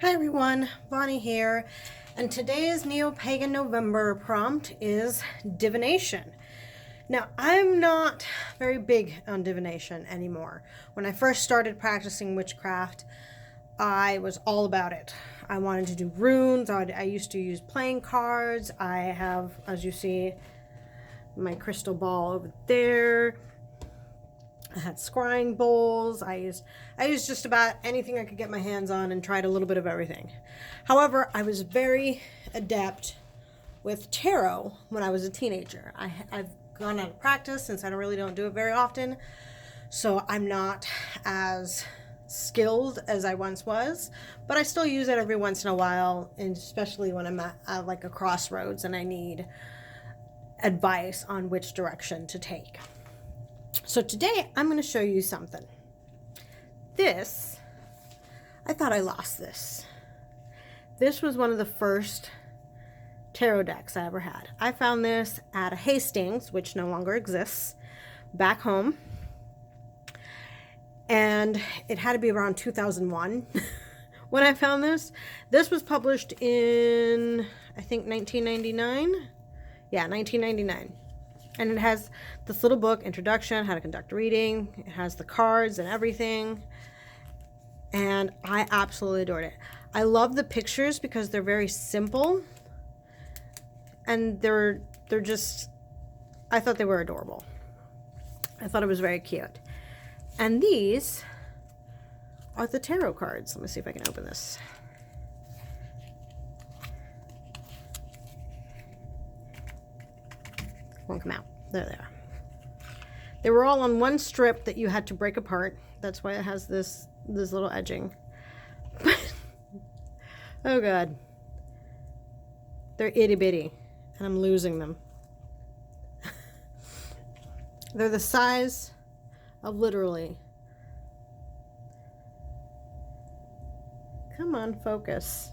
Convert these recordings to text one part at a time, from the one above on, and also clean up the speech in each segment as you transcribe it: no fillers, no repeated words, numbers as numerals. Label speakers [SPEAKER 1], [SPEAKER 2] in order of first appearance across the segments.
[SPEAKER 1] Hi everyone, Bonnie here, and today's Neopagan November prompt is divination. Now, I'm not very big on divination anymore. When I first started practicing witchcraft, I was all about it. I wanted to do runes. I used to use playing cards. I have, as you see, my crystal ball over there. I had scrying bowls. I used just about anything I could get my hands on and tried a little bit of everything. However, I was very adept with tarot when I was a teenager. I've gone out of practice since I really don't do it very often. So I'm not as skilled as I once was, but I still use it every once in a while, and especially when I'm at like a crossroads and I need advice on which direction to take. So today I'm going to show you something. I thought I lost this. This was one of the first tarot decks I ever had. I found this at a Hastings, which no longer exists, back home. And it had to be around 2001 when I found this. This was published in, I think, 1999. Yeah, 1999. And it has this little book, Introduction, How to Conduct a Reading. It has the cards and everything. And I absolutely adored it. I love the pictures because they're very simple. And they're just, I thought they were adorable. I thought it was very cute. And these are the tarot cards. Let me see if I can open this. Won't come out. There they are. They were all on one strip that you had to break apart. That's why it has this little edging. Oh god. They're itty bitty, and I'm losing them. They're the size of literally. Come on, focus.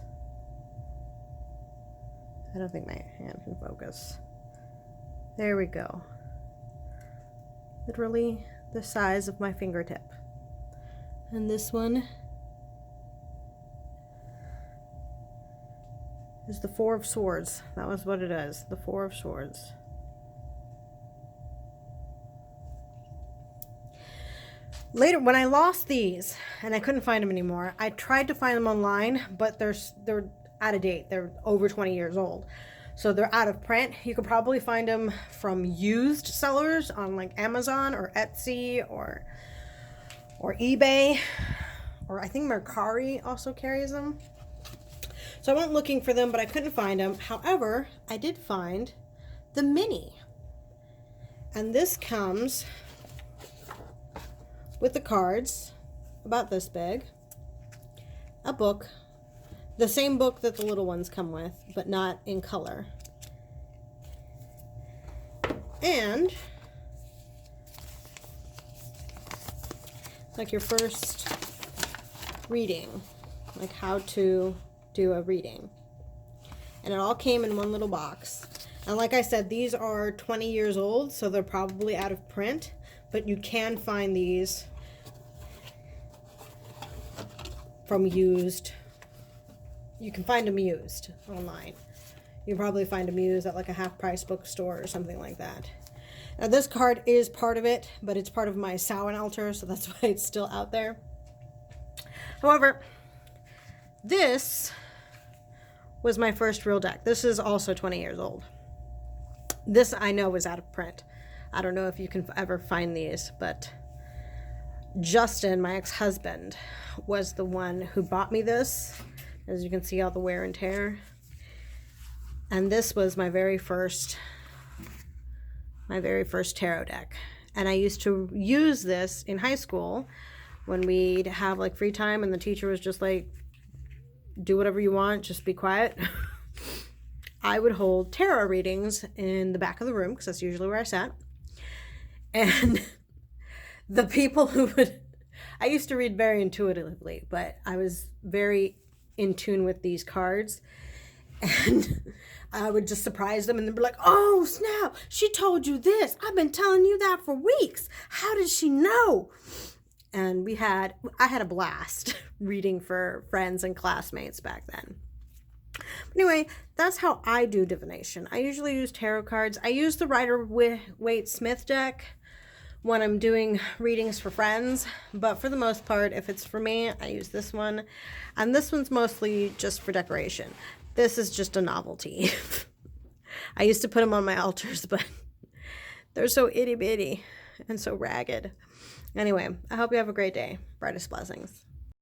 [SPEAKER 1] I don't think my hand can focus. There we go. Literally the size of my fingertip. And this one is the Four of Swords. That was what it is. The Four of Swords. Later, when I lost these and I couldn't find them anymore, I tried to find them online, but they're out of date. They're over 20 years old. So they're out of print. You could probably find them from used sellers on like Amazon or Etsy or eBay, or I think Mercari also carries them. So I went looking for them, but I couldn't find them. However, I did find the mini. And this comes with the cards, about this big, a book, the same book that the little ones come with, but not in color. And like your first reading, like how to do a reading. And it all came in one little box. And like I said, these are 20 years old, so they're probably out of print, but you can find these from used. You can find them used online. You can probably find them used at like a half-price bookstore or something like that. Now this card is part of it, but it's part of my Samhain altar, so that's why it's still out there. However, this was my first real deck. This is also 20 years old. This I know is out of print. I don't know if you can ever find these, but Justin, my ex-husband, was the one who bought me this. As you can see, all the wear and tear. And this was my very first tarot deck. And I used to use this in high school when we'd have like free time and the teacher was just like, do whatever you want, just be quiet. I would hold tarot readings in the back of the room because that's usually where I sat. And the people who would, I used to read very intuitively, but I was very in tune with these cards. And I would just surprise them and they'd be like, oh snap, she told you this. I've been telling you that for weeks. How did she know? And I had a blast reading for friends and classmates back then. Anyway, that's how I do divination. I usually use tarot cards. I use the Rider-Waite Smith deck when I'm doing readings for friends, but for the most part, if it's for me, I use this one. And this one's mostly just for decoration. This is just a novelty. I used to put them on my altars, but they're so itty bitty and so ragged. Anyway, I hope you have a great day. Brightest blessings.